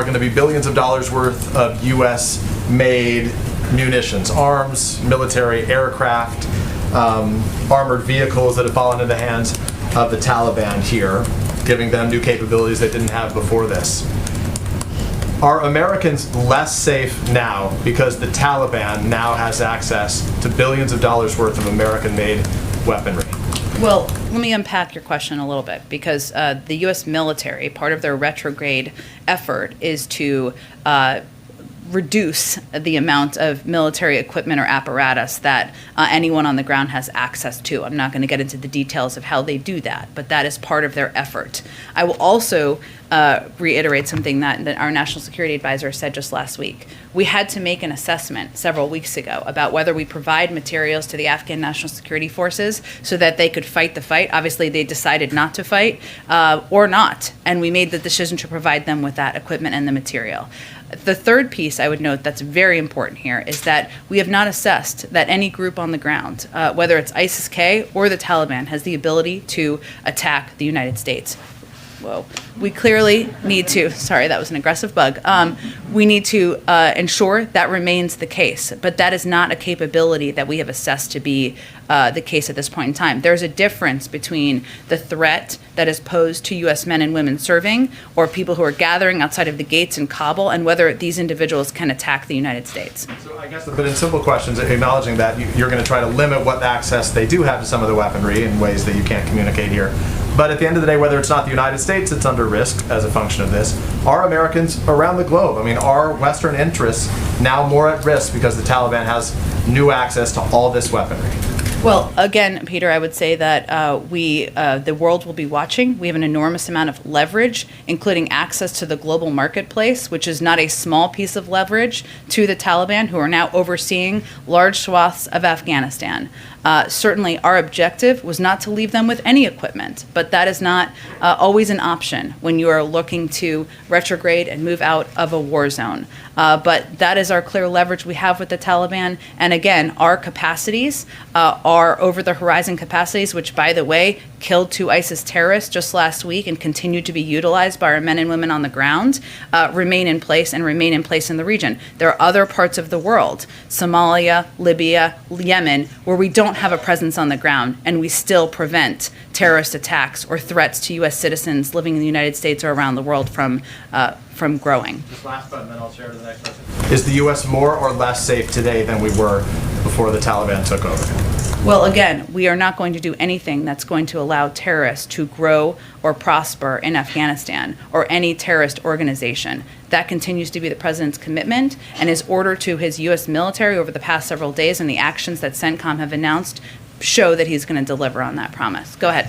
are going to be billions of dollars worth of U.S.-made munitions, arms, military aircraft, armored vehicles that have fallen into the hands of the Taliban here, giving them new capabilities they didn't have before this. Are Americans less safe now because the Taliban now has access to billions of dollars worth of American-made weaponry? Well, let me unpack your question a little bit, because the U.S. military, part of their retrograde effort is to reduce the amount of military equipment or apparatus that anyone on the ground has access to. I'm not going to get into the details of how they do that, but that is part of their effort. I will also reiterate something that our National Security Advisor said just last week. We had to make an assessment several weeks ago about whether we provide materials to the Afghan National Security Forces so that they could fight the fight. Obviously, they decided not to fight or not, and we made the decision to provide them with that equipment and the material. The third piece I would note that's very important here is that we have not assessed that any group on the ground, whether it's ISIS-K or the Taliban, has the ability to attack the United States. Whoa. We clearly need to, sorry, that was an aggressive bug. We need to ensure that remains the case, but that is not a capability that we have assessed to be the case at this point in time. There's a difference between the threat that is posed to U.S. men and women serving or people who are gathering outside of the gates in Kabul and whether these individuals can attack the United States. So I guess, but in simple questions, acknowledging that you're going to try to limit what access they do have to some of the weaponry in ways that you can't communicate here. But at the end of the day, whether it's not the United States that's under risk as a function of this, are Americans around the globe? I mean, are Western interests now more at risk because the Taliban has new access to all this weaponry? Well, again, Peter, I would say that the world will be watching. We have an enormous amount of leverage, including access to the global marketplace, which is not a small piece of leverage to the Taliban, who are now overseeing large swaths of Afghanistan. Certainly, our objective was not to leave them with any equipment, but that is not always an option when you are looking to retrograde and move out of a war zone. But that is our clear leverage we have with the Taliban. And again, our capacities are over-the-horizon capacities, which, by the way, killed 2 ISIS terrorists just last week and continue to be utilized by our men and women on the ground, remain in place and remain in place in the region. There are other parts of the world, Somalia, Libya, Yemen, where we don't have a presence on the ground, and we still prevent terrorist attacks or threats to U.S. citizens living in the United States or around the world from growing. Just last button, then I'll share to the next person. Is the U.S. more or less safe today than we were before the Taliban took over? Well, again, we are not going to do anything that's going to allow terrorists to grow or prosper in Afghanistan or any terrorist organization. That continues to be the president's commitment, and his order to his U.S. military over the past several days and the actions that CENTCOM have announced show that he's going to deliver on that promise. Go ahead.